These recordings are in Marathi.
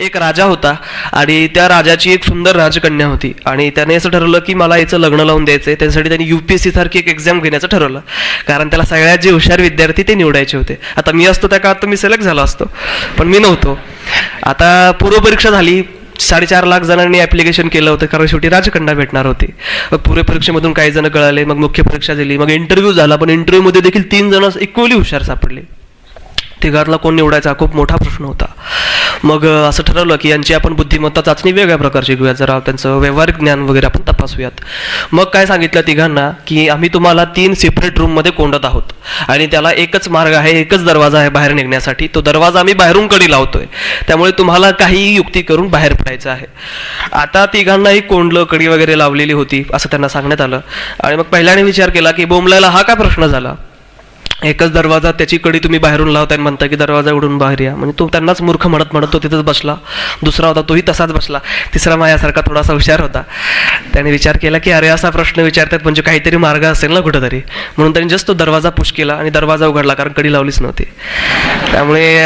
एक राजा होता आणि त्या राजाची एक सुंदर राजकन्या होती आणि त्याने असं ठरवलं की मला याचं लग्न लावून द्यायचंय. त्यासाठी त्यांनी UPSC सारखी एक एक्झाम घेण्याचं ठरवलं, कारण त्याला सगळ्यात जे हुशार विद्यार्थी ते निवडायचे होते. आता मी असतो त्या काळात तर मी सिलेक्ट झालो असतो, पण मी नव्हतो. आता पूर्वपरीक्षा झाली. 4.5 लाख जणांनी ऍप्लिकेशन केलं होतं, कारण शेवटी राजकन्या भेटणार होती. मग पूर्वपरीक्षेमधून काही जण कळाले, मग मुख्य परीक्षा दिली, मग इंटरव्ह्यू झाला. पण इंटरव्ह्यूमध्ये देखील 3 जण इक्वली हुशार सापडले. तिघातला कोण निवडायचा खूप मोठा प्रश्न होता. मग असं ठरवलं की यांची आपण बुद्धिमत्ता चाचणी वेगळ्या प्रकारची घेऊयात, जरा त्यांचं व्यावहारिक ज्ञान वगैरे आपण तपासूयात. मग काय सांगितलं तिघांना की आम्ही तुम्हाला 3 सेपरेट रूममध्ये कोंडत आहोत आणि त्याला एकच मार्ग आहे, एकच दरवाजा आहे बाहेर निघण्यासाठी. तो दरवाजा आम्ही बाहेरून कडी लावतोय, त्यामुळे तुम्हाला काहीही युक्ती करून बाहेर पडायचं आहे. आता तिघांनाही कोंडलं, कडी वगैरे लावलेली होती असं त्यांना सांगण्यात आलं. आणि मग पहिल्याने विचार केला की बोंबलायला हा काय प्रश्न झाला, एकच दरवाजा, त्याची कडी तुम्ही बाहेरून लावताय आणि म्हणता की दरवाजा उडून बाहेर या. म्हणजे तो त्यांनाच मूर्ख म्हणत तो तिथंच बसला. दुसरा होता तोही तसाच बसला. तिसरा माझ्यासारखा थोडासा हुशार होता. त्याने विचार केला की अरे असा प्रश्न विचारतात म्हणजे काहीतरी मार्ग असेल ना कुठंतरी, म्हणून त्यांनी जस्ट तो दरवाजा पुश केला आणि दरवाजा उघडला, कारण कडी लावलीच नव्हती. त्यामुळे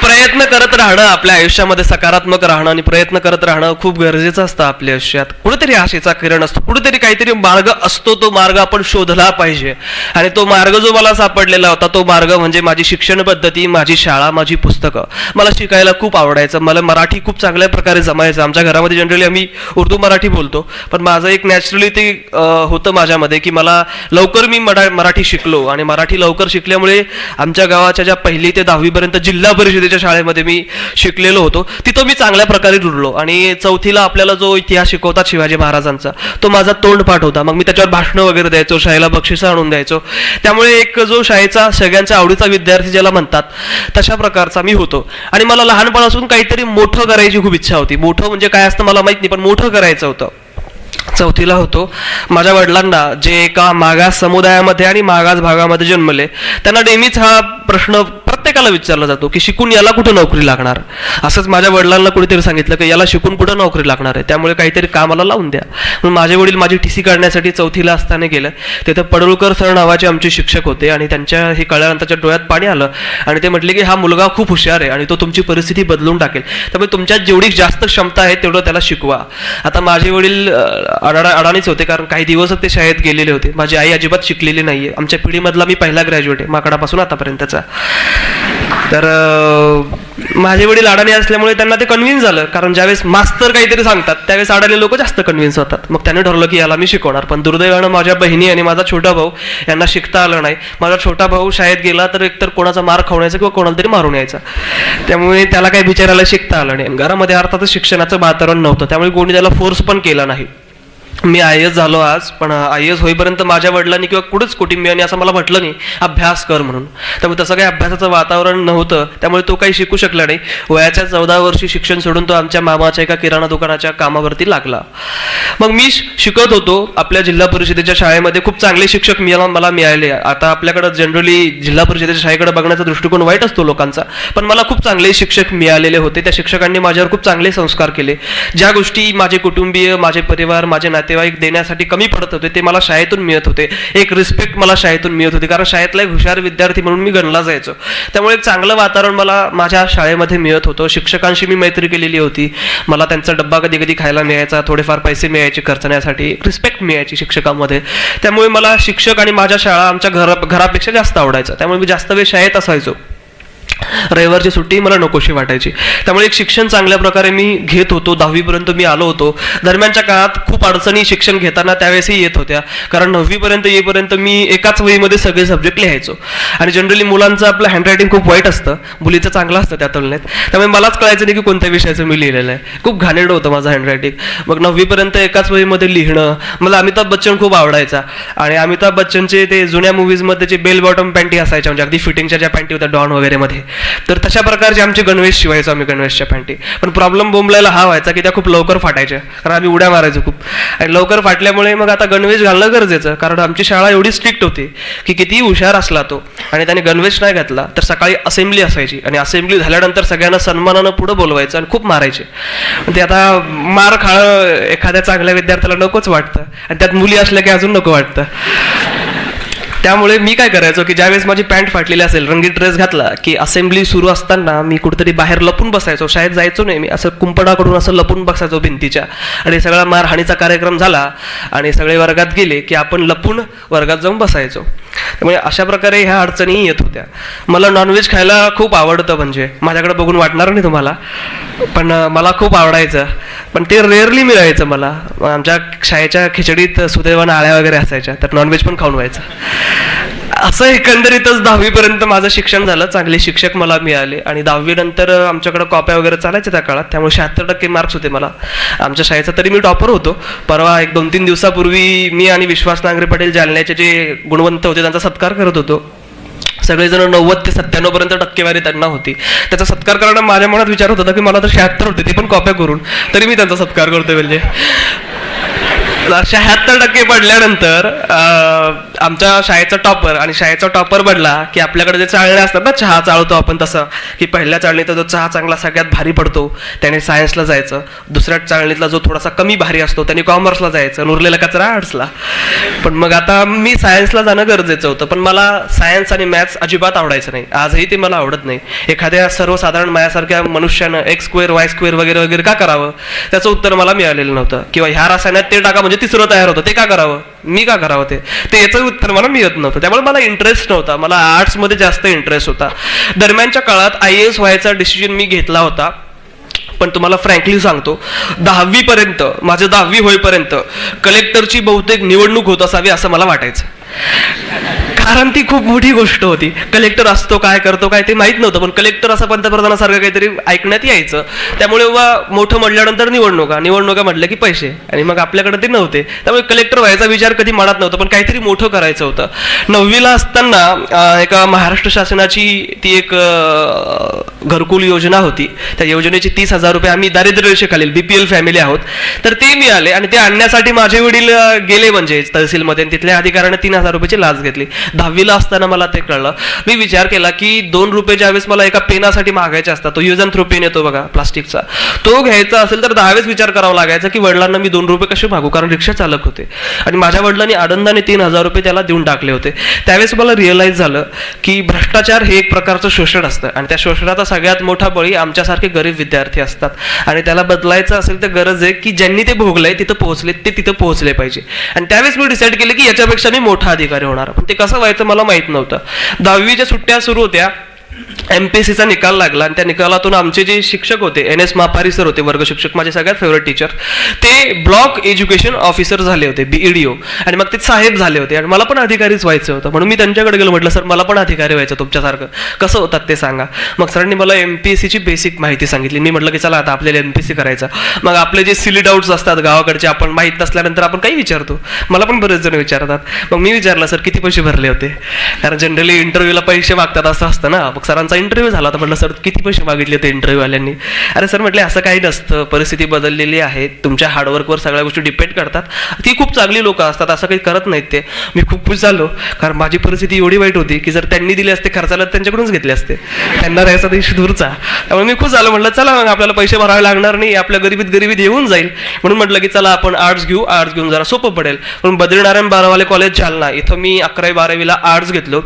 प्रयत्न करत राहणं, आपल्या आयुष्यामध्ये सकारात्मक राहणं आणि प्रयत्न करत राहणं खूप गरजेचं असतं आपल्या आयुष्यात. कुठेतरी आशेचा किरण असतो, कुठेतरी काहीतरी मार्ग असतो, तो मार्ग आपण शोधला पाहिजे. आणि तो मार्ग जो मला सापडलेला होता, तो मार्ग म्हणजे माझी शिक्षण पद्धती, माझी शाळा, माझी पुस्तकं. मला शिकायला खूप आवडायचं, मला मराठी खूप चांगल्या प्रकारे जमायचं. आमच्या घरामध्ये जनरली आम्ही उर्दू मराठी बोलतो, पण माझं एक नॅचरली ते होतं माझ्यामध्ये की मला लवकर मी मराठी शिकलो. आणि मराठी लवकर शिकल्यामुळे आमच्या गावाच्या ज्या 1ली ते 10वी पर्यंत जिल्हा परिषदेच्या शाळेमध्ये मी शिकलेलो होतो, तिथं मी चांगल्या प्रकारे रुळलो. आणि 4थीला आपल्याला जो इतिहास शिकवतात शिवाजी महाराजांचा, तो माझा तोंडपाठ होता. मग मी त्याच्यावर भाषणं वगैरे द्यायचो, शाळेला बक्षिसं आणून द्यायचो. त्यामुळे एक जो शाळेचा सगळ्यांच्या आवडीचा विद्यार्थी ज्याला म्हणतात, तशा प्रकारचा मी होतो. आणि मला लहानपणापासून काहीतरी मोठं करायची खूप इच्छा होती. मोठं म्हणजे काय असतं मला माहित नाही, पण मोठं करायचं होतं. 4थीला होतो. माझ्या वडिलांना, जे एका मागास समुदायामध्ये आणि मागास भागामध्ये जन्मले, त्यांना नेहमीच हा प्रश्न प्रत्येकाला विचारला जातो की शिकून याला कुठं नोकरी लागणार. असंच माझ्या वडिलांना कुणीतरी सांगितलं की याला शिकून कुठं नोकरी लागणार आहे, त्यामुळे काहीतरी कामाला लावून द्या. म्हणून माझे वडील माझी TC काढण्यासाठी 4थीला असताना गेलं. तिथं पडळकर सर नावाचे आमचे शिक्षक होते आणि त्यांच्या हे कळल्यानंतर डोळ्यात पाणी आलं आणि ते म्हटले की हा मुलगा खूप हुशार आहे आणि तो तुमची परिस्थिती बदलून टाकेल, त्यामुळे तुमच्यात जेवढी जास्त क्षमता आहे तेवढं त्याला शिकवा. आता माझे वडील अडाणीच होते, कारण काही दिवसच ते शाळेत गेलेले होते. माझी आई अजिबात शिकलेली नाहीये. आमच्या पिढीमधला मी पहिला ग्रॅज्युएट आहे, माकडापासून आतापर्यंतचा. तर माझे वडील अडाणी असल्यामुळे त्यांना ते कन्व्हिन्स झालं, कारण ज्यावेळेस मास्तर काहीतरी सांगतात त्यावेळेस अडाणी लोक जास्त कन्व्हिन्स होतात. मग त्याने ठरवलं की याला मी शिकवणार. पण दुर्दैवानं माझ्या बहिणी आणि माझा छोटा भाऊ यांना शिकता आलं नाही. माझा छोटा भाऊ शाळेत गेला तर एकतर कोणाचा मार खावण्याचा किंवा कोणाला तरी मारून यायचा, त्यामुळे त्याला काही बिचारायला शिकता आलं नाही. घरामध्ये अर्थातच शिक्षणाचं वातावरण नव्हतं, त्यामुळे कोणी त्याला फोर्स पण केला नाही. मी IAS झालो आज, पण IAS होईपर्यंत माझ्या वडिलांनी किंवा कुठेच कुटुंबियांनी असं मला म्हटलं नाही अभ्यास कर म्हणून. त्यामुळे तसं काही अभ्यासाचं वातावरण नव्हतं, त्यामुळे तो काही शिकू शकला नाही. वयाच्या 14 वर्षी शिक्षण सोडून तो आमच्या मामाच्या एका किराणा दुकानाच्या कामावरती लागला. मग मी शिकत होतो आपल्या जिल्हा परिषदेच्या शाळेमध्ये. खूप चांगले शिक्षक मला मिळाले. आता आपल्याकडे जनरली जिल्हा परिषदेच्या शाळेकडे बघण्याचा दृष्टिकोन वाईट असतो लोकांचा, पण मला खूप चांगले शिक्षक मिळालेले होते. त्या शिक्षकांनी माझ्यावर खूप चांगले संस्कार केले. ज्या गोष्टी माझे कुटुंबीय, माझे परिवार, माझे नातेवाईक देण्यासाठी कमी पडत होते ते मला शाळेतून मिळत होते. एक रिस्पेक्ट मला शाळेतून मिळत होती, कारण शाळेतला एक हुशार विद्यार्थी म्हणून मी गणला जायचो. त्यामुळे एक चांगलं वातावरण मला माझ्या शाळेमध्ये मिळत होतं. शिक्षकांशी मी मैत्री केलेली होती. मला त्यांचा डब्बा कधी कधी खायला मिळायचा, थोडेफार पैसे मिळायचे खर्चण्यासाठी, रिस्पेक्ट मिळायची शिक्षकांमध्ये. त्यामुळे मला शिक्षक आणि माझ्या शाळा आमच्या घरापेक्षा जास्त आवडायचं. त्यामुळे मी जास्त वेळ शाळेत असायचो. रविवारची सुट्टी मला नकोशी वाटायची. त्यामुळे एक शिक्षण चांगल्या प्रकारे मी घेत होतो. 10वी पर्यंत मी आलो होतो. दरम्यानच्या काळात खूप अडचणी शिक्षण घेताना त्यावेळेसही येत होत्या, कारण 9वी पर्यंत येईपर्यंत मी एकाच वहीमध्ये सगळे सब्जेक्ट लिहायचो. आणि जनरली मुलांचं आपलं हँडरायटिंग खूप वाईट असतं, मुलीचं चांगलं असतं त्या तुलनेत. त्यामुळे मलाच कळायचं नाही की कोणत्या विषयाचं मी लिहिलेलं आहे. खूप घाणेरडं होतं माझं हँडरायटिंग. मग 9वी पर्यंत एकाच वहीमध्ये लिहिणं. मला अमिताभ बच्चन खूप आवडायचा आणि अमिताभ बच्चनचे ते जुन्या मूवीजमध्ये जे बेल बॉटम पॅन्टी असायच्या, म्हणजे अगदी फिटिंगच्या ज्या पॅन्टी होत्या डॉन वगैरे मध्ये, तर तशा प्रकारचे आमचे गणवेश शिवायचो आम्ही, गणवेशच्या पॅन्टी. पण प्रॉब्लेम बोंबलायला हा व्हायचा की त्या खूप लवकर फाटायच्या, कारण आम्ही उड्या मारायचो खूप. आणि लवकर फाटल्यामुळे मग आता गणवेश घालणं गरजेचं, कारण आमची शाळा एवढी स्ट्रिक्ट होती की कितीही हुशार असला तो आणि त्याने गणवेश नाही घातला तर सकाळी असेंब्ली असायची आणि असेंब्ली झाल्यानंतर सगळ्यांना सन्मानानं पुढं बोलवायचं आणि खूप मारायचे. ते आता मार खाणं एखाद्या चांगल्या विद्यार्थ्याला नकोच वाटतं, आणि त्यात मुली असल्या की अजून नको वाटतं. त्यामुळे मी काय करायचो की ज्यावेळेस माझी पॅन्ट फाटलेली असेल, रंगीत ड्रेस घातला की असेंब्ली सुरू असताना मी कुठेतरी बाहेर लपून बसायचो, शाळेत जायचो नाही मी, असं कुंपणाकडून असं लपून बसायचो भिंतीच्या. आणि सगळा मारहाणीचा कार्यक्रम झाला आणि सगळे वर्गात गेले की आपण लपून वर्गात जाऊन बसायचो. त्यामुळे अशा प्रकारे ह्या अडचणी येत होत्या. मला नॉनव्हेज खायला खूप आवडतं, म्हणजे माझ्याकडे बघून वाटणार नाही तुम्हाला, पण मला खूप आवडायचं, पण ते रेअरली मिळायचं मला. आमच्या शाळेच्या खिचडीत सुदैवानं आळ्या वगैरे असायच्या, तर नॉनव्हेज पण खाऊन व्हायचं. असं एकंदरीतच 10वी पर्यंत माझं शिक्षण झालं. चांगले शिक्षक मला मिळाले आणि 10वी नंतर आमच्याकडे कॉप्या वगैरे चालायच्या त्या काळात, त्यामुळे 76% मार्क्स होते मला आमच्या शाळेचा. तरी मी टॉपर होतो. परवा एक 2-3 दिवसापूर्वी मी आणि विश्वास नांगरे पाटील जालन्याचे जे गुणवंत होते त्यांचा सत्कार करत होतो. सगळेजण 90 ते 97 पर्यंत टक्केवारी त्यांना होती. त्याचा सत्कार करणं माझ्या मनात विचार होता की मला तर 76 होते, ते पण कॉप्या करून, तरी मी त्यांचा सत्कार करतोय. म्हणजे 76% पडल्यानंतर आमच्या शाळेचा टॉपर, आणि शाळेचा टॉपर बनला की आपल्याकडे जे चाळणे असतात ना, चहा चाळतो आपण तसं, की पहिल्या चाळणीचा जो चहा चांगला सगळ्यात भारी पडतो त्याने सायन्सला जायचं, दुसऱ्या चाळणीतला जो थोडासा कमी भारी असतो त्याने कॉमर्सला जायचं, उरलेला कचरा आर्ट्सला. पण मग आता मी सायन्सला जाणं गरजेचं होतं, पण मला सायन्स आणि मॅथ्स अजिबात आवडायचं नाही. आजही ते मला आवडत नाही. एखाद्या सर्वसाधारण माझ्यासारख्या मनुष्यानं x² y² वगैरे वगैरे का करावं, त्याचं उत्तर मला मिळालेलं नव्हतं. किंवा ह्या रसायनात ते टाका म्हणजे तिसरं तयार होतं, ते का करावं, मी का करावं, ते याचं उत्तर मला मिळत नव्हतं. त्यामुळे मला इंटरेस्ट नव्हता, मला आर्ट्समध्ये जास्त इंटरेस्ट होता. दरम्यानच्या काळात IAS व्हायचा डिसिजन मी घेतला होता. पण तुम्हाला फ्रँकली सांगतो, 10वी पर्यंत, माझं 10वी होईपर्यंत कलेक्टरची बहुतेक निवडणूक होत असावी असं मला वाटायचं. कारण ती खूप मोठी गोष्ट होती. कलेक्टर असतो काय, करतो काय ते माहित नव्हतं, पण कलेक्टर असं पंतप्रधानासारखं काहीतरी ऐकण्यात यायचं. त्यामुळे मोठं म्हटल्यानंतर निवडणुका म्हटलं की पैसे, आणि मग आपल्याकडे ते नव्हते. त्यामुळे कलेक्टर व्हायचा विचार कधी मनात नव्हता, पण काहीतरी मोठं करायचं होतं. 9वीला असताना एका महाराष्ट्र शासनाची ती एक घरकुल योजना होती. त्या योजनेचे 30,000 रुपये, आम्ही दारिद्र्य रेषेखालील BPL फॅमिली आहोत, तर ते मिळाले. आणि ते आणण्यासाठी माझे वडील गेले म्हणजे तहसीलमध्ये, तिथल्या अधिकाऱ्याने 3,000 रुपयाची लाच घेतली. 10वीला असताना मला ते कळलं. मी विचार केला की 2 रुपये ज्यावेळेस मला एका पेनासाठी मागायचे असतात, तो यूज अँड थ्रो पेन येतो बघा प्लास्टिकचा, तो घ्यायचा असेल तर 10 वेळेस विचार करावा लागायचा की वडिलांना मी 2 रुपये कसे मागू, कारण रिक्षा चालक होते. आणि माझ्या वडिलांनी आनंदाने 3,000 रुपये त्याला देऊन टाकले होते. त्यावेळेस मला रिअलाइज झालं की भ्रष्टाचार हे एक प्रकारचं शोषण असतं, आणि त्या शोषणाचा सगळ्यात मोठा बळी आमच्यासारखे गरीब विद्यार्थी असतात. आणि त्याला बदलायचं असेल तर गरज आहे की ज्यांनी ते भोगलंय तिथं पोहोचले, ते तिथं पोहोचले पाहिजे. आणि त्यावेळेस मी डिसाईड केलं की याच्यापेक्षा मी मोठा अधिकारी होणार. पण ते कसं व्हायचं मला माहित नव्हतं. 10वीच्या सुट्ट्या सुरू होत्या, MPSCचा निकाल लागला, आणि त्या निकालातून आमचे जे शिक्षक होते, NS मापारी सर होते, वर्ग शिक्षक, माझे सगळ्यात फेवरेट टीचर, ते ब्लॉक एज्युकेशन ऑफिसर झाले होते, BEDO, आणि मग ते साहेब झाले होते. आणि मला पण अधिकारीच व्हायचं होतं. म्हणून मी त्यांच्याकडे गेलो, म्हटलं सर मला पण अधिकारी व्हायचं तुमच्यासारखं, कसं होतात ते सांगा. मग सरांनी मला MPSCची बेसिक माहिती सांगितली. मी म्हटलं की चला आता आपल्याला MPSC करायचं. मग आपले जे सिली डाऊट्स असतात गावाकडचे, आपण माहीत नसल्यानंतर आपण काही विचारतो, मला पण बरेच जण विचारतात. मग मी विचारलं सर किती पैसे भरले होते, कारण जनरली इंटरव्ह्यूला पैसे मागतात असं असतं ना. मग सरांचा इंटरव्ह्यू झाला, तर म्हटलं सर किती पैसे मागितले होते इंटरव्ह्यूवाल्यांनी. अरे सर म्हटले असं काही नसतं, परिस्थिती बदललेली आहे, तुमच्या हार्डवर्कवर सगळ्या गोष्टी डिपेंड करतात, ती खूप चांगली लोक असतात, असं काही करत नाहीत ते. मी खूप खुश झालो, कारण माझी परिस्थिती एवढी वाईट होती की जर त्यांनी दिले असते खर्चाला त्यांच्याकडूनच घेतले असते, त्यांना राहायचा देश दूरचा. त्यामुळे मी खुश झालो, म्हटलं चला मग आपल्याला पैसे भरावे लागणार नाही, आपल्या गरिबीत येऊन जाईल. म्हणून म्हटलं की चला आपण आर्ट्स घेऊन जरा सोपं पडेल. म्हणून बद्रीनारायण बारावाले कॉलेज जालना इथं मी 11वी-12वीला आर्ट्स घेतलो.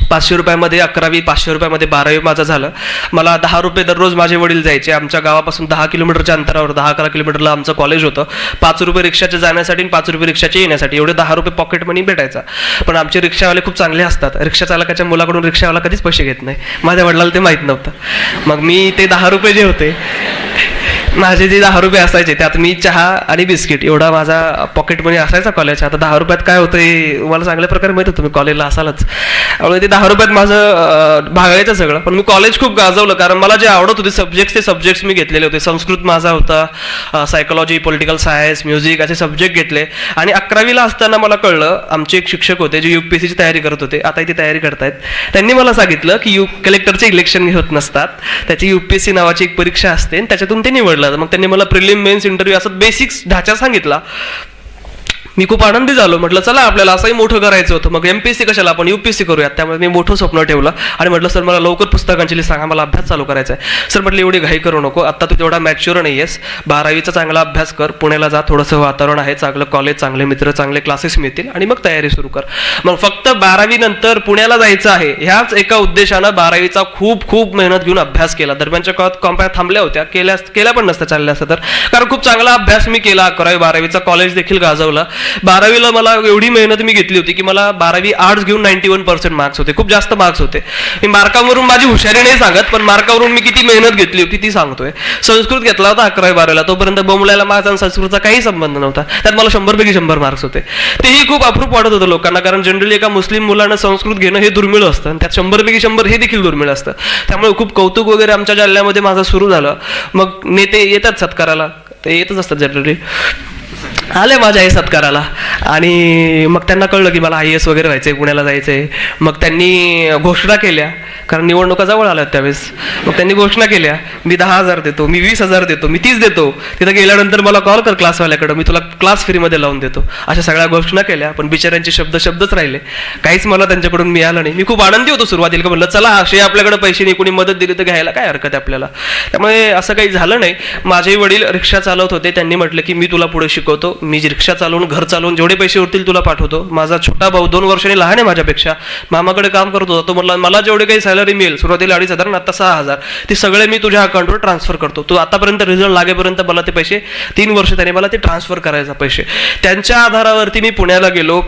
500 रुपयामध्ये 11वी, 500 रुपयामध्ये 12वी माझं झालं. मला 10 रुपये दररोज माझे वडील जायचे. आमच्या गावापासून 10 किलोमीटरच्या अंतरावर, 10-11 किलोमीटरला आमचं कॉलेज होतं. 5 रुपये रिक्षाचे जाण्यासाठी आणि 5 रुपये रिक्षाचे येण्यासाठी, एवढे 10 रुपये पॉकेट मनी भेटायचा. पण आमचे रिक्षावाले खूप चांगले असतात, रिक्षा चालकाच्या मुलाकडून रिक्षावाला कधीच पैसे घेत नाही. माझ्या वडिलांना ते माहीत नव्हतं. मग मी ते 10 रुपये जे होते, माझे जे 10 रुपये असायचे त्यात मी चहा आणि बिस्किट एवढा माझा पॉकेट मनी असायचा कॉलेजचा. आता 10 रुपयात काय होतं हे मला चांगल्या प्रकारे माहित होतं, मी कॉलेजला असालच. त्यामुळे ते 10 रुपयात माझं भागायचं सगळं. पण मी कॉलेज खूप गाजवलं, कारण मला जे आवडत होते सब्जेक्ट्स, ते सब्जेक्ट्स मी घेतलेले होते. संस्कृत माझा होता, सायकोलॉजी, पॉलिटिकल सायन्स, म्युझिक असे सब्जेक्ट घेतले. आणि 11वीला असताना मला कळलं, आमचे एक शिक्षक होते जे UPSCची तयारी करत होते, आता ती तयारी करतायत, त्यांनी मला सांगितलं की कलेक्टरचे इलेक्शन होत नसतात, त्याची UPSC नावाची एक परीक्षा असते आणि त्याच्यातून ते निवडलं. मग त्यांनी मला प्रिलिम, मेन्स, इंटरव्ह्यू असं बेसिक्स ढाचा सांगितला. मी खूप आनंदी झालो. म्हटलं चला आपल्याला असंही मोठं करायचं होतं, मग MPSC कशाला, आपण UPSC करूयात. त्यामुळे मी मोठं स्वप्न ठेवलं आणि म्हटलं सर मला लवकर पुस्तकांची लिस्ट सांगा, मला अभ्यास चालू करायचा आहे. सर म्हटलं एवढी घाई करू नको, आता तू तेवढा मॅच्युअर नाही आहेस, 12वीचा चांगला अभ्यास कर, पुण्याला जा, थोडंसं वातावरण आहे, चांगलं कॉलेज, चांगले मित्र, चांगले क्लासेस मिळतील आणि मग तयारी सुरू कर. मग फक्त 12वी नंतर पुण्याला जायचं आहे ह्याच एका उद्देशानं 12वीचा खूप खूप मेहनत घेऊन अभ्यास केला. दरम्यानच्या काळात कॉम्प्या थांबल्या होत्या, केल्या पण नसत्या चालल्या असतं तर, कारण खूप चांगला अभ्यास मी केला. 11वी 12वीचा कॉलेज देखील गाजवला. 12वीला मला एवढी मेहनत मी घेतली होती की मला 12वी आर्ट्स घेऊन 91% मार्क्स होते, खूप जास्त मार्क्स होते. मी मार्कावरून माझी हुशारी नाही सांगत, पण मार्कावरून मी किती मेहनत घेतली होती ती सांगतोय. संस्कृत घेतला होता 11वी 12वीला, तोपर्यंत बोंबलायला माझा संस्कृतचा काही संबंध नव्हता. त्यात मला 100 पैकी 100 मार्क्स होते. तेही खूप अप्रूप वाटत होतं लोकांना, कारण जनरली एका मुस्लिम मुलानं संस्कृत घेणं हे दुर्मिळ असतं, त्यात 100 पैकी 100 हे देखील दुर्मिळ असतं. त्यामुळे खूप कौतुक वगैरे आमच्या जालन्यामध्ये माझं सुरू झालं. मग नेते येतात सत्काराला, ते येतच असतात जनरली, आले माझ्या आई सत्काराला. आणि मग त्यांना कळलं की मला IAS वगैरे व्हायचंय, पुण्याला जायचंय. मग त्यांनी घोषणा केल्या, कारण निवडणुका जवळ आल्या त्यावेळेस. मग त्यांनी घोषणा केल्या, मी 10,000 देतो, मी 20,000 देतो, मी 30 देतो, तिथं गेल्यानंतर मला कॉल कर क्लासवाल्याकडं, मी तुला क्लास फ्रीमध्ये लावून देतो. अशा सगळ्या घोषणा केल्या. पण बिचाऱ्यांचे शब्दच राहिले, काहीच मला त्यांच्याकडून मिळालं नाही. मी खूप आनंदी होतो सुरुवातीला, का म्हणलं चला असे आपल्याकडे पैसे नाही, कोणी मदत दिली तर घ्यायला काय हरकत आहे आपल्याला. त्यामुळे असं काही झालं नाही. माझे वडील रिक्षा चालवत होते, त्यांनी म्हटलं की मी तुला पुढे शिकवतो, मी रिक्षा चालवून घर चालवून जेवढे पैसे उरतील तुला पाठवतो. माझा छोटा भाऊ 2 वर्षांनी लहान आहे माझ्यापेक्षा, मामाकडे काम करत होता. तो म्हटला मला जेवढे काही सॅलरी मिळेल, सुरुवातीला 2,500 आणि आता 6,000, ते सगळे मी तुझ्या अकाउंटवर ट्रान्सफर करतो. तो आतापर्यंत रिझल्ट लागेपर्यंत मला ते पैसे 3 वर्ष त्याने मला ते ट्रान्सफर करायचा पैसे. त्यांच्या आधारावरती मी पुण्याला गेलो.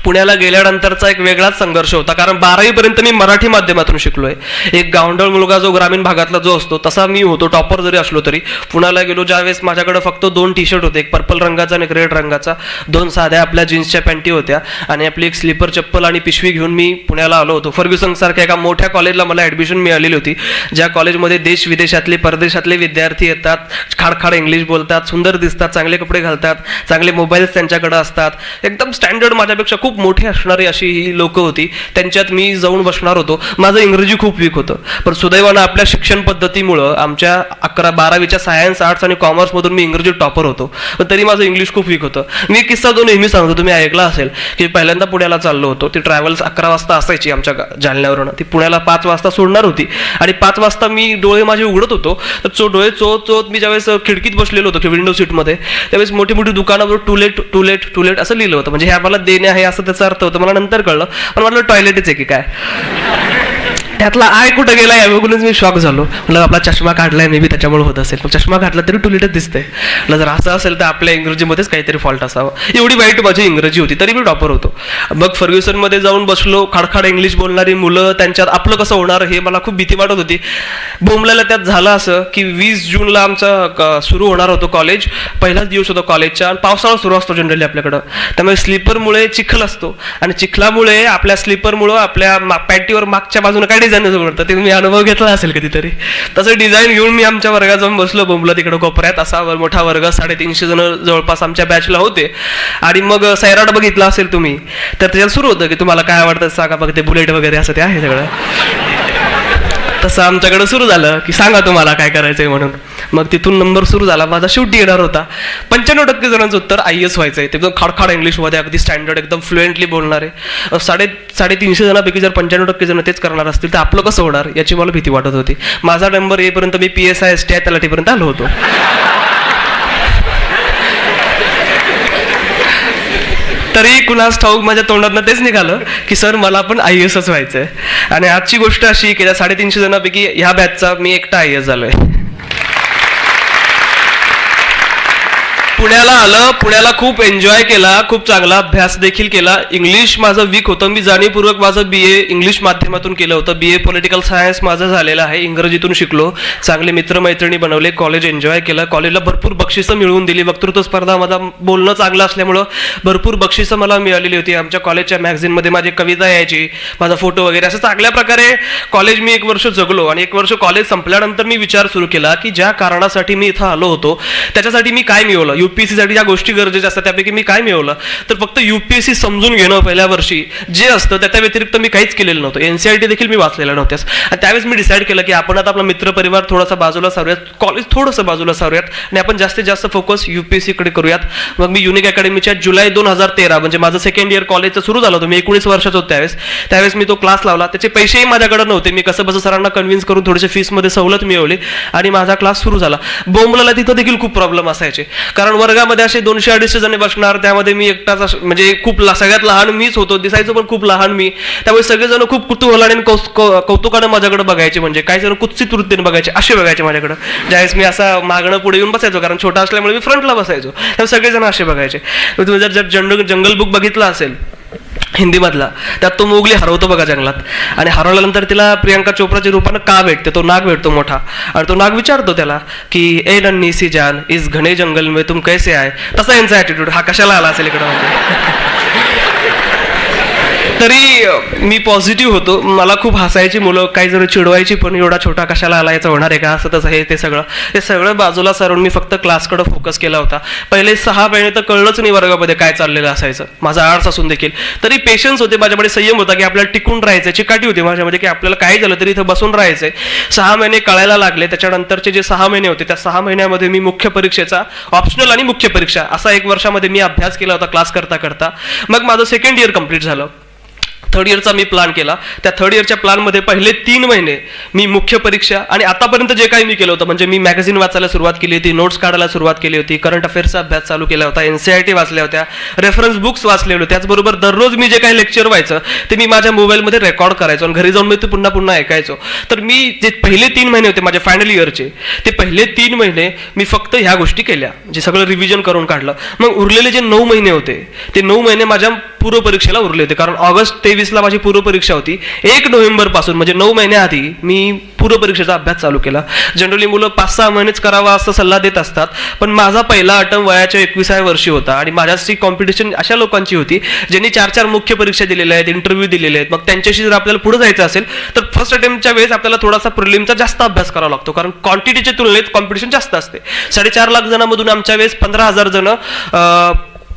पुण्याला गेल्यानंतरचा एक वेगळाच संघर्ष होता, कारण 12वी पर्यंत मी मराठी माध्यमातून शिकलोय. एक गावंढळ मुलगा जो ग्रामीण भागातला जो असतो तसा मी होतो, टॉपर जरी असलो तरी. पुण्याला गेलो ज्यावेळेस माझ्याकडे फक्त 2 टी-शर्ट होते, एक पर्पल रंगाचा आणि एक रेड रंगाचा, 2 साध्या आपल्या जीन्सच्या पॅन्टी होत्या आणि आपली एक स्लीपर चप्पल आणि पिशवी घेऊन मी पुण्याला आलो होतो. फर्ग्युसन सारख्या एका मोठ्या कॉलेजला मला ऍडमिशन मिळालेली होती, ज्या कॉलेजमध्ये देश विदेशातले परदेशातले विद्यार्थी येतात, खाडखाड इंग्लिश बोलतात, सुंदर दिसतात, चांगले कपडे घालतात, चांगले मोबाईल्स त्यांच्याकडे असतात, एकदम स्टँडर्ड माझ्यापेक्षा खूप मोठी असणारी अशी ही लोक होती. त्यांच्यात मी जाऊन बसणार होतो. माझं इंग्रजी खूप वीक होतं, पण सुदैवानं आपल्या शिक्षण पद्धतीमुळं आमच्या 11-12वीच्या सायन्स, आर्ट्स आणि कॉमर्समधून मी इंग्रजी टॉपर होतो, पण तरी माझं इंग्लिश खूप वीक होतं. मी किस्सा तो नेहमी सांगतो, तुम्ही ऐकला असेल की पहिल्यांदा पुण्याला चाललो होतो. ती ट्रॅव्हल्स 11 वाजता असायची आमच्या जालन्यावरून, ती पुण्याला 5 वाजता सोडणार होती आणि 5 वाजता मी डोळे माझे उघडत होतो, तर डोळे चोत मी ज्यावेळेस खिडकीत बसलेलो होतो की विंडो सीटमध्ये, त्यावेळेस मोठी मोठी दुकानावर टू लेट असं लिहिलं होतं. म्हणजे हे आम्हाला देणे आहे असं त्याचा अर्थ होतं. मला नंतर कळलं, पण म्हटलं टॉयलेटच आहे की काय. त्यातला आय कुठं गेला या बघूनच मी शॉक झालो. म्हटलं आपला चष्मा काढलाय, मे बी त्याच्यामुळे होत असेल. पण चष्मा काढला तरी टुलेटच दिसतंय. म्हटलं जर असं असेल तर आपल्या इंग्रजीमध्येच काहीतरी फॉल्ट असावा. एवढी वाईट माझी इंग्रजी होती, तरी मी टॉपर होतो. मग फर्ग्युसनमध्ये जाऊन बसलो. खाडखाड इंग्लिश बोलणारी मुलं, त्यांच्यात आपलं कसं होणार हे मला खूप भीती वाटत होती. बोंबल्याला त्यात झालं असं की 20 जूनला आमचं सुरू होणार होतं कॉलेज. पहिलाच दिवस होता कॉलेजचा आणि पावसाळा सुरू असतो जनरली आपल्याकडं, त्यामुळे स्लीपरमुळे चिखल असतो आणि चिखलामुळे आपल्या स्लीपरमुळं आपल्या पॅन्टीवर मागच्या बाजूने काय डिझाईन होतं, ते मी अनुभव घेतला असेल कधीतरी. तसं डिझाईन घेऊन मी आमच्या वर्गात जाऊन बसलो. बोंबला तिकडं कोपऱ्यात असा मोठा वर्ग, 350 जण जवळपास आमच्या बॅचला होते. आणि मग सैराट बघितला असेल तुम्ही, तर त्याच्यात सुरू होतं की तुम्हाला काय आवडतं सांगा, बघ ते बुलेट वगैरे असं ते आहे सगळं. तसं आमच्याकडे सुरू झालं की सांगा तुम्हाला काय करायचंय म्हणून. मग तिथून नंबर सुरू झाला. माझा शेवटी येणार होता. 95% जणांचं उत्तर IAS व्हायचंय. ते एकदम खाडखाड इंग्लिशमध्ये अगदी स्टँडर्ड एकदम फ्लुएंटली बोलणारे. 350 जणांपैकी जर 95% जण तेच करणार असतील तर आपलं कसं होणार याची मला भीती वाटत होती. माझा नंबर येईपर्यंत मी PSI STI तलाठीपर्यंत आलो होतो. तरी कुणास ठाऊक माझ्या तोंडातनं तेच निघालं की सर मला पण IASच व्हायचंय. आणि आजची गोष्ट अशी की त्या 350 जणांपैकी ह्या बॅचचा मी एकटा IAS झालोय. पुण्याला आलं, पुण्याला खूप एन्जॉय केला, खूप चांगला अभ्यास देखील केला. इंग्लिश माझं वीक होतं, मी जाणीवपूर्वक माझं BA इंग्लिश माध्यमातून केलं होतं. BA पॉलिटिकल सायन्स माझं झालेलं आहे. इंग्रजीतून शिकलो, चांगले मित्रमैत्रिणी बनवले, कॉलेज एन्जॉय केलं. कॉलेजला भरपूर बक्षिसं मिळवून दिली. वक्तृत्व स्पर्धा, माझा बोलणं चांगलं असल्यामुळं भरपूर बक्षिसं मला मिळालेली होती. आमच्या कॉलेजच्या मॅगझिनमध्ये माझी कविता यायची, माझा फोटो वगैरे, असं चांगल्या प्रकारे कॉलेज मी 1 वर्ष जगलो. आणि 1 वर्ष कॉलेज संपल्यानंतर मी विचार सुरू केला की ज्या कारणासाठी मी इथं आलो होतो त्याच्यासाठी मी काय मिळवलं. साठी ज्या गोष्टी गरजेच्या असतात त्यापैकी मी काय मिळवलं तर फक्त UPSC समजून घेणं पहिल्या वर्षी जे असतं त्या व्यतिरिक्त मी काहीच केलेलं नव्हतं. NCERT देखील मी वाचलेलं नव्हत्याच. आणि त्यावेळेस मी डिसाईड केलं की आपण आता आपला मित्रपरिवार थोडासा बाजूला सारूयात, कॉलेज थोडंसं बाजूला सारूयात आणि आपण जास्तीत जास्त फोकस UPSC कडे करूयात. मग मी युनिक अकॅडमीच्या जुलै 2013 म्हणजे माझं सेकंड इयर कॉलेजचं सुरू झालं होतं, मी 19 वर्षाचा होतो त्यावेळेस मी तो क्लास लावला. त्याचे पैसेही माझ्याकडे नव्हते, मी कसं बसं सरांना कन्व्हिन्स करून थोडीशी फीसमध्ये सवलत मिळवली आणि माझा क्लास सुरू झाला. बोंबलाला तिथं देखील खूप प्रॉब्लेम असायचे, कारण वर्गामध्ये असे 200-250 जण बसणार, त्यामध्ये मी एकटाच म्हणजे खूप सगळ्यात लहान मीच होतो, दिसायचो पण खूप लहान मी. त्यामुळे सगळेजण खूप कुतूहलाने कौतुकाने माझ्याकडे बघायचे, म्हणजे काही जण कुत्सित वृत्तीने बघायचे, असे बघायचे माझ्याकडे. ज्यावेळेस मी असा मागणं पुढे येऊन बसायचो, कारण छोटा असल्यामुळे मी फ्रंटला बसायचो, त्यामुळे सगळेजण असे बघायचे. तुम्ही जर जंगल बुक बघितला असेल हिंदीमधला, त्यात तो मोगली हरवतो बघा जंगलात, आणि हरवल्यानंतर तिला प्रियंका चोप्राच्या रूपानं का भेटते, तो नाग भेटतो मोठा, आणि तो नाग विचारतो त्याला की ए नन्ही सी जान इस घने जंगल में तुम कैसे आए. तसा यांचा ॲटिट्यूड, हा कशाला आला असेल इकडं म्हणजे. तरी मी पॉझिटिव्ह होतो, मला खूप हसायची मुलं, काही जण चिडवायची पण, एवढा छोटा कशाला आला, याचं होणार आहे का, असं तसं हे ते सगळं बाजूला सारून मी फक्त क्लासकडे फोकस केला होता. पहिले 6 महिने तर कळलंच नाही वर्गामध्ये काय चाललेलं असायचं, माझा आर्ट्स असून देखील. तरी पेशन्स होते माझ्यामध्ये, संयम होता की आपल्याला टिकून राहायचं, चिकाटी होती माझ्यामध्ये की आपल्याला काय झालं तरी इथं बसून राहायचंय. 6 महिने कळायला लागले. त्याच्यानंतरचे जे 6 महिने होते, त्या 6 महिन्यामध्ये मी मुख्य परीक्षेचा, ऑप्शनल आणि मुख्य परीक्षा असा 1 वर्षामध्ये मी अभ्यास केला होता क्लास करता करता. मग माझं सेकंड इयर कंप्लीट झालं. थर्ड इयरचा मी प्लॅन केला. त्या थर्ड इयरच्या प्लॅनमध्ये पहिले 3 महिने मी मुख्य परीक्षा आणि आतापर्यंत जे काही मी केलं होतं, म्हणजे मी मॅगझिन वाचायला सुरुवात केली होती, नोट्स काढायला सुरुवात केली होती, करंट अफेअर्सचा अभ्यास चालू केला होता, NCERT वाचल्या होत्या, रेफरन्स बुक्स वाचले होते. त्याचबरोबर दररोज मी जे काही लेक्चर व्हायचं ते मी माझ्या मोबाईलमध्ये रेकॉर्ड करायचो आणि घरी जाऊन मी ते पुन्हा पुन्हा ऐकायचो. तर मी जे पहिले 3 महिने होते माझ्या फायनल इयरचे, ते पहिले 3 महिने मी फक्त ह्या गोष्टी केल्या, म्हणजे सगळं रिव्हिजन करून काढलं. मग उरलेले जे 9 महिने होते, ते 9 महिने माझ्या पूर्व परीक्षेला उरले होते, कारण ऑगस्ट 23ला माझी पूर्व परीक्षा होती. 1 नोव्हेंबर पासून म्हणजे 9 महिन्याआधी मी पूर्व परीक्षेचा अभ्यास चालू केला. जनरली मुलं 5-6 महिनेच करावा असं सल्ला देत असतात, पण माझा पहिला अटेम्प्ट वयाच्या 21व्या वर्षी होता आणि माझ्याशी कॉम्पिटिशन अशा लोकांची होती ज्यांनी 4-4 मुख्य परीक्षा दिलेल्या आहेत, इंटरव्ह्यू दिलेले आहेत. मग त्यांच्याशी जर आपल्याला पुढे जायचं असेल तर फर्स्ट अटेम्प्टच्या वेळेस आपल्याला थोडासा प्रिलिमचा जास्त अभ्यास करावा लागतो, कारण क्वांटिटीच्या तुलनेत कॉम्पिटिशन जास्त असते. 4.5 लाख जणांमधून आमच्या वेळेस 15,000 जण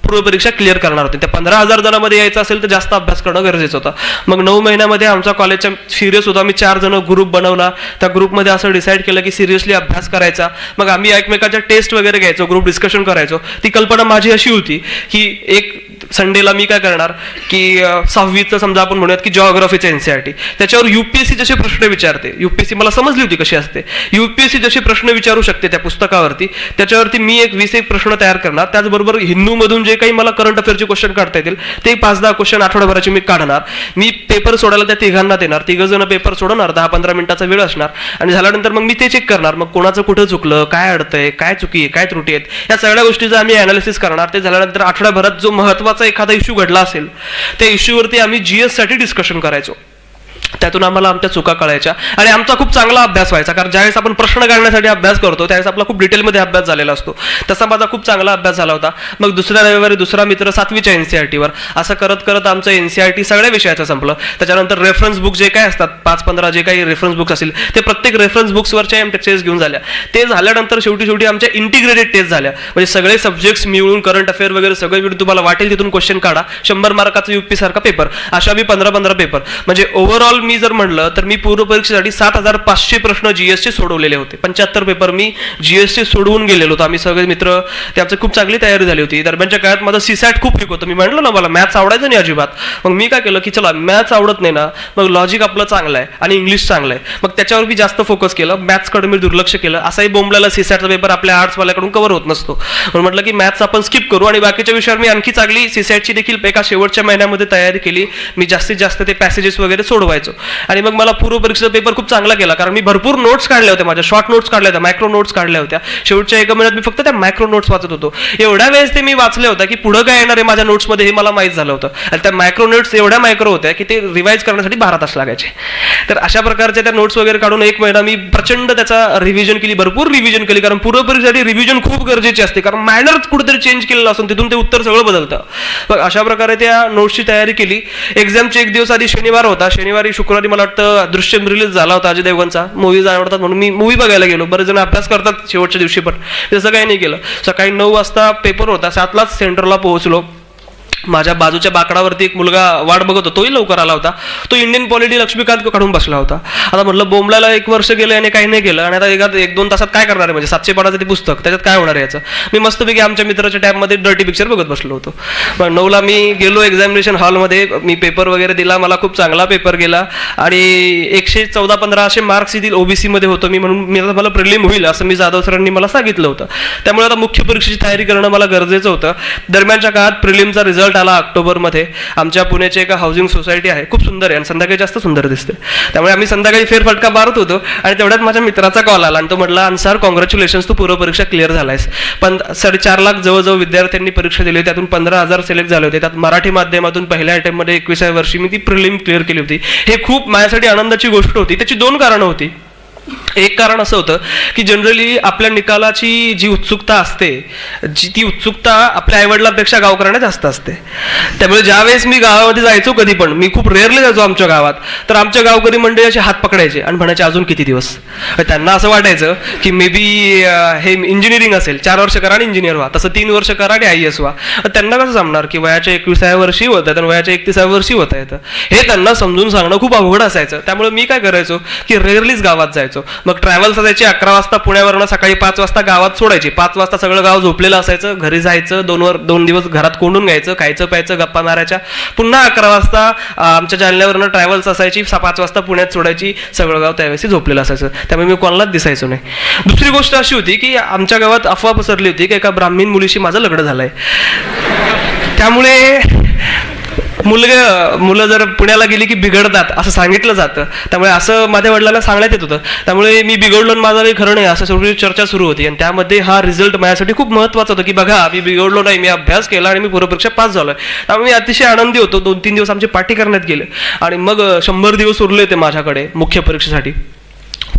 पूर्व परीक्षा क्लिअर करणार होते. त्या 15,000 जणांमध्ये यायचं असेल तर जास्त अभ्यास करणं गरजेचं होतं. मग 9 महिन्यामध्ये आमच्या कॉलेजच्या सिरियस होतो, आम्ही 4 जण ग्रुप बनवला. त्या ग्रुपमध्ये असं डिसाईड केलं की सिरियसली अभ्यास करायचा. मग आम्ही एकमेकाच्या टेस्ट वगैरे घ्यायचो, ग्रुप डिस्कशन करायचो. ती कल्पना माझी अशी होती की एक संडेला मी काय करणार की 6वीचं समजा आपण म्हणूयात की जॉग्राफीचं NCERT, त्याच्यावर UPSC जसे प्रश्न विचारते, UPSC मला समजली होती कशी असते, UPSC जसे प्रश्न विचारू शकते त्या पुस्तकावरती, त्याच्यावरती मी 20-एक प्रश्न तयार करणार. त्याचबरोबर हिंदूमधून जे काही मला करंट अफेअरचे क्वेश्चन काढता येतील ते 5-10 क्वेश्चन आठवड्याभराचे मी काढणार. मी पेपर सोडायला त्या तिघांना देणार, 3 जण पेपर सोडणार, 10-15 मिनिटाचा वेळ असणार आणि झाल्यानंतर मग मी ते चेक करणार, मग कोणाचं कुठं चुकलं, काय अडतंय, काय चुकी आहे, काय त्रुटी आहेत, या सगळ्या गोष्टीचं आम्ही अनालिसिस करणार. ते झाल्यानंतर आठवड्याभरात जो महत्त्वाचा एखादा इश्यू घडला असेल त्या इश्यूवरती आम्ही GS साठी डिस्कशन करायचो. त्यातून आम्हाला आमच्या चुका कळायच्या आणि आमचा खूप चांगला अभ्यास व्हायचा, कारण ज्यावेळेस आपण प्रश्न काढण्यासाठी अभ्यास करतो त्यावेळेस आपला खूप डिटेलमध्ये अभ्यास झालेला असतो. तसा माझा खूप चांगला अभ्यास झाला होता. मग दुसऱ्या रविवारी दुसरा मित्र 7वीच्या NCERTवर, असं करत करत आमचं NCERT सगळ्या विषयाचं संपलं. त्याच्यानंतर रेफरन्स बुक जे काय असतात 5-15 जे काही रेफरन्स बुक्स असतील ते प्रत्येक रेफरन्स बुक्सवरच्या टेस्ट घेऊन झाल्या. ते झाल्यानंतर शेवटी आमच्या इंटिग्रेटेड टेस्ट झाल्या, म्हणजे सगळे सब्जेक्ट्स मिळून करंट अफेअर वगैरे सगळे मिळून तुम्हाला वाटेल तिथून क्वेश्चन काढा, 100 मार्काचा UP सारखा पेपर, अशा मी 15-15 पेपर, म्हणजे ओव्हरऑल मी जर म्हणलं तर मी पूर्व परीक्षेसाठी 7,500 प्रश्न GSचे सोडवलेले होते. 75 पेपर मी GSचे सोडवून गेलेलो होतो. आम्ही सगळे मित्र, त्याची खूप चांगली तयारी झाली होती. दरम्यानच्या काळात माझं CSAT खूप वीक होतं. मी म्हटलं ना मला मॅथ्स आवडायचं नाही अजिबात. मग मी काय केलं की चला मॅथ्स आवडत नाही ना, मग लॉजिक आपलं चांगलं आहे आणि इंग्लिश चांगलं आहे, मग त्याच्यावर मी जास्त फोकस केलं. मॅथ्सकडे मी दुर्लक्ष केलं. असाही बोंबलाला CSATचा पेपर आपल्या आर्ट्सवाल्याकडून कव्हर होत नसतो, म्हणून म्हटलं की मॅथ्स आपण स्किप करू आणि बाकीच्या विषयावर मी आणखी चांगली CSATची देखील एका शेवटच्या महिन्यामध्ये तयारी केली. मी जास्तीत जास्त ते पॅसेजेस वगैरे सोडवायचो आणि मग मला पूर्व परीक्षेचा पेपर खूप चांगला गेला, कारण मी भरपूर नोट्स काढल्या होत्या, माझ्या शॉर्ट नोट्स काढल्या होत्या, मायक्रो नोट्स काढल्या होत्या. शेवटच्या 1 महिन्यात मी फक्त त्या मायक्रो नोट्स वाचत होतो. एवढ्या वेळेस ते मी वाचले होतं की पुढे काय येणार आहे माझ्या नोट्समध्ये हे मला माहीत झालं होतं. आणि त्या मायक्रो नोट्स एवढ्या मायक्रो होत्या की ते रिवाईज करण्यासाठी 12 तास लागायचे. तर अशा प्रकारच्या त्या नोट्स वगैरे काढून 1 महिना मी प्रचंड त्याचा रिव्हिजन केली, भरपूर रिव्हिजन केली, कारण पूर्व परीक्षेसाठी रिव्हिजन खूप गरजेची असते, कारण मॅनर कुठेतरी चेंज केलेलं असून तिथून ते उत्तर सगळं बदलतं. मग अशा प्रकारे त्या नोट्सची तयारी केली. एक्झामचे 1 दिवस आधी शनिवार होता, शनिवारी शुक्रवारी मला वाटतं दृश्यम रिलीज झाला होता अजय देवगणचा, मूवीज आवडतात म्हणून मी मूवी बघायला गेलो. बरेच जण अभ्यास करतात शेवटच्या दिवशी, पण तसं काही नाही केलं. सकाळी 9 वाजता पेपर होता, 7लाच सेंटरला पोहोचलो. माझ्या बाजूच्या बाकडावरती एक मुलगा वाट बघत होता, तोही लवकर आला होता. तो इंडियन पॉलिटी लक्ष्मीकांत काढून बसला होता. आता म्हटलं बोंबलाला 1 वर्ष गेलं आणि काही नाही केलं, आणि आता 1-2 तासात काय करणार आहे, म्हणजे 700 पानाचं ते पुस्तक, त्याच्यात काय होणार आहे याचं. मी मस्तपैकी आमच्या मित्राच्या टॅबमध्ये डर्टी पिक्चर बघत बसलो होतो. मग 9ला मी गेलो एक्झामिनेशन हॉलमध्ये, मी पेपर वगैरे दिला. मला खूप चांगला पेपर गेला आणि 114-15 असे मार्क्स येतील. ओबीसी मध्ये होतो मी, म्हणून मला प्रिलिम होईल असं मी जाधव सरांनी मला सांगितलं होतं. त्यामुळे आता मुख्य परीक्षेची तयारी करणं मला गरजेचं होतं. दरम्यानच्या काळात प्रिलिमचा रिझल्ट आला ऑक्टोबरमध्ये. आमच्या पुण्याचे एका हाऊसिंग सोसायटी आहे, खूप सुंदर आहे आणि संध्याकाळी जास्त सुंदर दिसते. त्यामुळे आम्ही संध्याकाळी फेरफटका मारत होतो आणि तेवढ्यात माझ्या मित्राचा कॉल आला आणि तो म्हटला, अन्सार कॉंग्रॅच्युलेशन्स, तू पूर्व परीक्षा क्लिअर झालायस. पण 4.5 लाख जवळजवळ विद्यार्थ्यांनी परीक्षा दिली, त्यातून 15,000 सिलेक्ट झाले होते. त्यात मराठी माध्यमातून पहिल्या अटेम्प्टमध्ये 21व्या वर्षी मी ती प्रिलिम क्लिअर केली होती. हे खूप माझ्यासाठी आनंदाची गोष्ट होती. त्याची 2 कारणं होती. एक कारण असं होतं की जनरली आपल्या निकालाची जी उत्सुकता असते, ती उत्सुकता आपल्या आईवडिलांपेक्षा गावकऱ्यांना जास्त असते. त्यामुळे ज्यावेळेस मी गावामध्ये जायचो, कधी पण मी खूप रेअरली जायचो आमच्या गावात, तर आमच्या गावकरी मंडळी असे हात पकडायचे आणि म्हणायचे अजून किती दिवस. त्यांना असं वाटायचं की मे बी हे इंजिनिअरिंग असेल, 4 वर्ष करा आणि इंजिनियर व्हा, तसं 3 वर्ष करा आणि IAS व्हा. त्यांना कसं जमणार की वयाच्या 21व्या वर्षी होत आहे आणि वयाच्या 31व्या वर्षी होता येतं, हे त्यांना समजून सांगणं खूप अवघड असायचं. त्यामुळे मी काय करायचो की रेअरलीच गावात जायचो. मग ट्रॅव्हल्स असायची, 11 वाजता पुण्यावरनं सकाळी 5 वाजता गावात सोडायची. 5 वाजता सगळं गाव झोपलेलं असायचं. घरी जायचं, 2 दिवस घरात कोंडून घ्यायचं, खायचं प्यायचं, गप्पा मारायच्या. पुन्हा 11 वाजता आमच्या जालन्यावरनं ट्रॅव्हल्स असायची, 5 वाजता पुण्यात सोडायची. सगळं गाव त्यावेळेस झोपलेलं असायचं, त्यामुळे मी कोणालाच दिसायचो नाही. दुसरी गोष्ट अशी होती की आमच्या गावात अफवा पसरली होती की एका ब्राह्मण मुलीशी माझं लग्न झालंय. त्यामुळे मुलं जर पुण्याला गेली की बिघडतात असं सांगितलं जातं. त्यामुळे असं माझ्या वडिलांना सांगण्यात येत होतं. त्यामुळे मी बिघडलो आणि माझं काही खरं नाही असं शेवटी चर्चा सुरू होती. आणि त्यामध्ये हा रिझल्ट माझ्यासाठी खूप महत्त्वाचा होता की बघा, मी बिघडलो नाही, मी अभ्यास केला आणि मी पूर्वपरीक्षा पास झालोय. त्यामुळे मी अतिशय आनंदी होतो. 2-3 दिवस आमची पार्टी करण्यात गेले आणि मग 100 दिवस उरले होते माझ्याकडे मुख्य परीक्षेसाठी.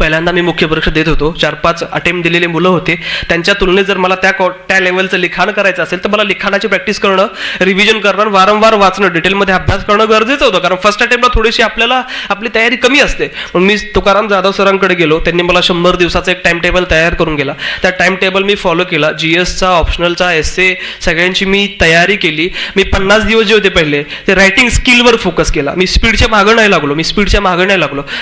पहिल्यांदा मी मुख्य परीक्षा देत होतो. 4-5 अटेम्प्ट दिलेले मुलं होते. त्यांच्या तुलनेत जर मला त्या लेवलचं लिखाण करायचं असेल तर मला लिखाणाची प्रॅक्टिस करणं, रिव्हिजन करणं, वारंवार वाचणं, डिटेलमध्ये अभ्यास करणं गरजेचं होतं. कारण फर्स्ट अटेम्प्टला थोडीशी आपली तयारी कमी असते. मग मी तुकाराम जाधव सरांकडे गेलो. त्यांनी मला 100 दिवसाचा एक टाइम टेबल तयार करून गेला. त्या टाइम टेबल मी फॉलो केला. GSचा, ऑप्शनलचा, एस्से सगळ्यांची मी तयारी केली. मी 50 दिवस जे होते पहिले ते रायटिंग स्किलवर फोकस केला. मी स्पीडच्या मागं नाही लागलो.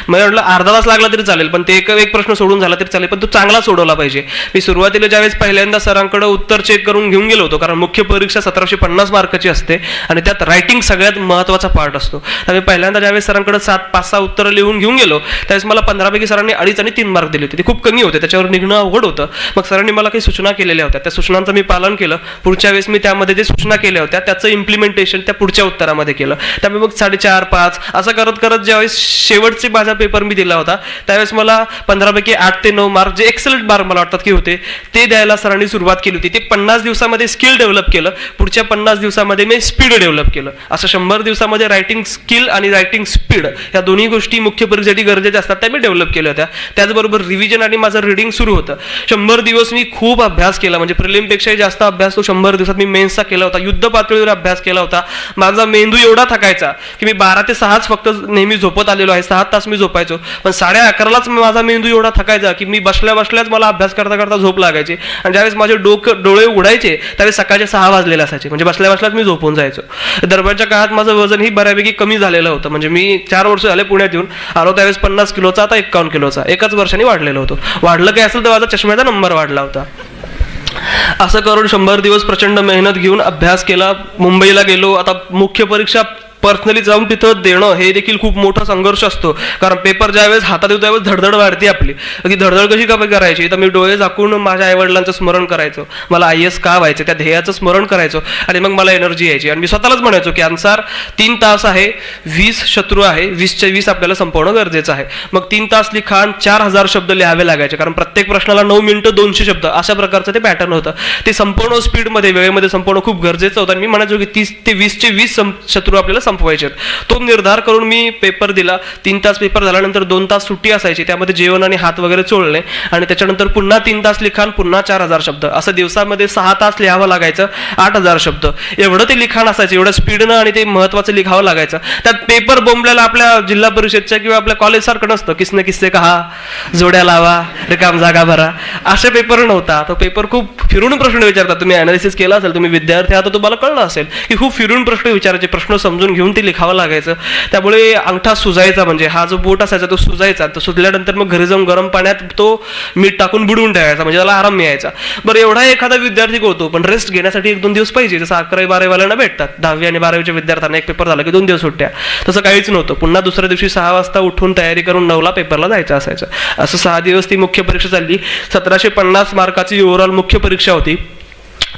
मला म्हटलं अर्धा तास लागला तरी चालेल, पण ते एक प्रश्न सोडून झाला तरी चालेल, पण तो चांगला सोडवला पाहिजे. मी सुरुवातीला ज्यावेळेस पहिल्यांदा सरांकडे उत्तर चेक करून घेऊन गेलो होतो, कारण मुख्य परीक्षा 1750 मार्काची असते आणि त्यात रायटिंग सगळ्यात महत्त्वाचा पार्ट असतो. त्यामुळे पहिल्यांदा ज्यावेळेस सरांकडे 5-6 उत्तरं लिहून घेऊन गेलो, त्यावेळेस मला 15 पैकी सरांनी 2.5 आणि 3 मार्क दिले होते. ते खूप कमी होते, त्याच्यावर निघणं अवघड होतं. मग सरांनी मला काही सूचना केलेल्या होत्या, त्या सूचनांचं मी पालन केलं. पुढच्या वेळेस मी त्यामध्ये जे सूचना केल्या होत्या त्याचं इम्प्लिमेंटेशन त्या पुढच्या उत्तरामध्ये केलं. त्यामुळे मग 4.5-5 असं करत करत ज्यावेळेस शेवटचे माझा पेपर मी दिला होता, त्यावेळेस मला 15 पैकी 8 ते 9 मार्क, जे एक्सलंट मार्क मला वाटतात की होते, ते द्यायला सरांनी सुरुवात केली होती. ते 50 दिवसामध्ये स्किल डेव्हलप केलं. पुढच्या 50 दिवसामध्ये मी स्पीड डेव्हलप केलं. असं 100 दिवसामध्ये रायटिंग स्किल आणि रायटिंग स्पीड या दोन्ही गोष्टी मुख्य परीक्षेसाठी गरजेच्या असतात, त्या मी डेव्हलप केल्या होत्या. त्याचबरोबर रिव्हिजन आणि माझं रिडिंग सुरू होतं. 100 दिवस मी खूप अभ्यास केला, म्हणजे प्रिलिमपेक्षाही जास्त अभ्यास तो 100 दिवसात मी मेन्सचा केला होता. युद्ध पातळीवर अभ्यास केला होता. माझा मेंदू एवढा थकायचा की मी 12 ते 6 फक्त नेहमी झोपत आलेलो आहे. 6 तास मी झोपायचो, पण 11:30लाच माझा मेंदू एवढा थकायचा की मी बसल्याच मला अभ्यास करता करता झोप लागायची. आणि ज्यावेळेस माझे डोळे उघडायचे त्यावेळेस सकाळचे 6 वाजलेले असायचे, म्हणजे बसल्याच मी झोपून जायचो. दरम्यानच्या काळात माझं वजन ही बऱ्यापैकी कमी झालेलं होतं. म्हणजे मी 4 वर्ष झाले पुण्यात येऊन आलो, त्यावेळेस 50 किलोचा, आता 51 किलोचा, एकाच वर्षाने वाढलेलो होतो. वाढलं काय असेल तर माझा चष्म्याचा नंबर वाढला होता. असं करून 100 दिवस प्रचंड मेहनत घेऊन अभ्यास केला. मुंबईला गेलो. आता मुख्य परीक्षा पर्सनली जाऊन तिथं देणं हे देखील खूप मोठा संघर्ष असतो, कारण पेपर ज्यावेळेस हातात येतो त्यावेळेस धडधड वाढते आपली. की धडधड कशी करायची, तर मी डोळे झाकून माझ्या आईवडिलांचं स्मरण करायचो. मला IAS का व्हायचं त्या ध्येयाचं स्मरण करायचो आणि मग मला एनर्जी यायची. आणि मी स्वतःलाच म्हणायचो की अन्सार 3 तास आहे, 20 शत्रू आहे, 20च्या 20 आपल्याला संपवणं गरजेचं आहे. मग 3 तास लिखाण, 4000 शब्द लिहावे लागायचे, कारण प्रत्येक प्रश्नाला 9 मिनिटं 200 शब्द अशा प्रकारचं ते पॅटर्न होतं. ते संपवणं स्पीडमध्ये, वेळेमध्ये संपवणं खूप गरजेचं होतं. आणि मी म्हणायचो की 30 ते 20चे 20 शत्रू आपल्याला संपवायचे. तो निर्धार करून मी पेपर दिला. 3 तास पेपर झाल्यानंतर 2 तास सुट्टी असायची, त्यामध्ये जेवण आणि हात वगैरे चोळले आणि त्याच्यानंतर पुन्हा 3 तास लिखाण, पुन्हा 4000 शब्द, असं दिवसामध्ये 6 तास लिहावं लागायचं. 8000 शब्द एवढं ते लिखाण असायचं, एवढं स्पीडनं आणि ते महत्वाचं लिखावं लागायचं. त्यात पेपर बोंबल्याला आपल्या जिल्हा परिषदच्या किंवा आपल्या कॉलेज सारखं नसतं, किसने किस्से कहा, जोड्या लावा, रिकाम जागा भरा, असे पेपर नव्हता. तो पेपर खूप फिरून प्रश्न विचारतात. तुम्ही अनालिसिस केला असेल, तुम्ही विद्यार्थी आहात, तुम्हाला कळलं असेल की खूप फिरून प्रश्न विचारायचे, प्रश्न समजून घेऊन ते लिखावं लागायचं. त्यामुळे अंगठा सुजायचा, म्हणजे हा जो बोट असायचा तो सुजायचा. तो सुजल्यानंतर मग घरी जाऊन गरम पाण्यात तो मीठ टाकून बुडवून ठेवायचा, म्हणजे त्याला आराम मिळायचा. बरं, एवढा एखादा विद्यार्थी होतो, पण रेस्ट घेण्यासाठी 1-2 दिवस पाहिजे. जसं 11वी 12वी वाल्यांना भेटतात, 10वी आणि 12वीच्या विद्यार्थ्यांना एक पेपर झाला की 2 दिवस सुट्ट्या. तसं काहीच नव्हतं. पुन्हा दुसऱ्या दिवशी 6 वाजता उठून तयारी करून 9ला पेपरला जायचं असायचं. असं 6 दिवस ती मुख्य परीक्षा चालली. 1750 मार्काची ओव्हरऑल मुख्य परीक्षा होती.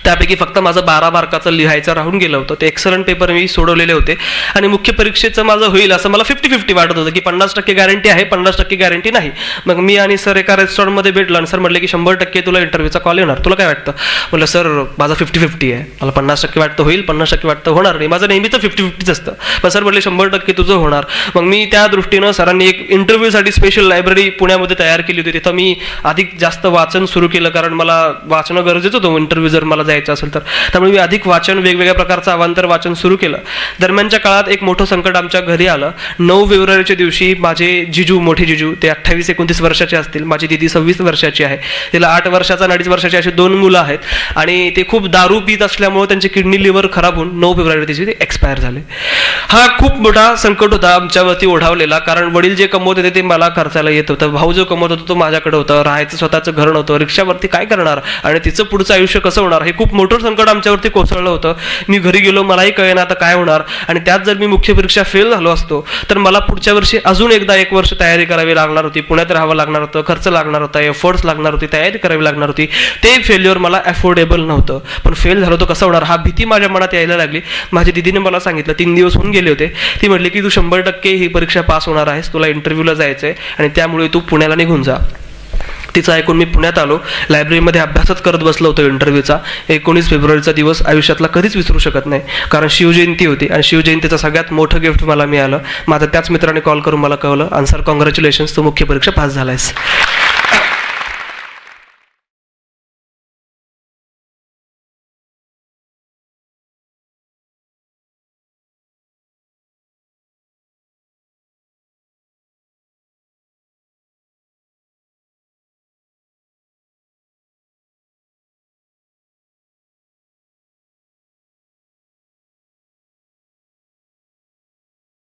त्यापैकी फक्त माझं 12 मार्काचं लिहायचं राहून गेलं होतं. ते एक्सलंट पेपर मी सोडवलेले होते आणि मुख्य परीक्षेचं माझं होईल असं मला 50-50 वाटत होतं की 50% गॅरंटी आहे, 50% गॅरंटी नाही. मग मी आणि सर एका रेस्टॉरंटमध्ये भेटलो आणि सर म्हटले की 100% तुला इंटरव्ह्यूचा कॉल येणार, तुला काय वाटतं? म्हटलं सर माझं 50-50 आहे, मला 50% वाटतं होईल, 50% वाटतं होणार नाही. माझं नेहमीच 50-50 असतं. पण सर म्हटले 100% तुझं होणार. मग मी त्या दृष्टीनं सरांनी एक इंटरव्ह्यूसाठी स्पेशल लायब्ररी पुण्यामध्ये तयार केली होती. तिथं मी अधिक जास्त वाचन सुरू केलं, कारण मला वाचणं गरजेचं होतं इंटरव्ह्यू जर मला जायचं असेल तर. त्यामुळे मी अधिक वाचन, वेगवेगळ्या प्रकारचं अवांतर वाचन सुरू केलं. दरम्यानच्या काळात एक मोठं संकट आमच्या घरी आलं. 9 फेब्रुवारीच्या दिवशी माझे जिजू, मोठे जिजू, ते 28-29 वर्षाचे असतील. माझी दिदी 26 वर्षाची आहे. तिला 8 वर्षाचा आणि 2.5 वर्षाची अशी 2 मुलं आहेत आणि ते खूप दारू पित असल्यामुळे त्यांची किडनी लिव्हर खराब होऊन 9 फेब्रुवारी दिवशी ते एक्सपायर झाले. हा खूप मोठा संकट होता आमच्यावरती ओढावलेला, कारण वडील जे कमवत होते ते मला खर्चाला येत होतं, भाऊ जो कमवत होता तो माझ्याकडे होता, राहायचं स्वतःचं घर नव्हतं, रिक्षावरती काय करणार आणि तिचं पुढचं आयुष्य कसं होणार, हे खूप मोठं संकट आमच्यावरती कोसळलं होतं. मी घरी गेलो, मलाही कळेना आता काय होणार. आणि त्यात जर मी मुख्य परीक्षा फेल झालो असतो तर मला पुढच्या वर्षी अजून एकदा 1 वर्ष तयारी करावी लागणार होती, पुण्यात राहावं लागणार होतं, खर्च लागणार होता, एफर्ट्स लागणार होती, तयारी करावी लागणार होती. ते फेल्युअर मला अफोर्डेबल नव्हतं. पण फेल झालो तर कसं होणार, हा भीती माझ्या मनात यायला लागली. माझ्या दिदीने मला सांगितलं, 3 दिवस होऊन गेले होते, ती म्हटली की तू 100% ही परीक्षा पास होणार आहेस, तुला इंटरव्ह्यूला जायचंय आणि त्यामुळे तू पुण्याला निघून जा. तिचं ऐकून मी पुण्यात आलो. लायब्ररीमध्ये अभ्यासच करत बसलो होतो इंटरव्ह्यूचा. 19 फेब्रुवारीचा दिवस आयुष्यातला कधीच विसरू शकत नाही, कारण शिवजयंती होती आणि शिवजयंतीचं सगळ्यात मोठं गिफ्ट मला मिळालं. माझ्या त्याच मित्राने कॉल करून मला कळवलं, सर कॉंग्रॅच्युलेशन्स, तू मुख्य परीक्षा पास झालायस.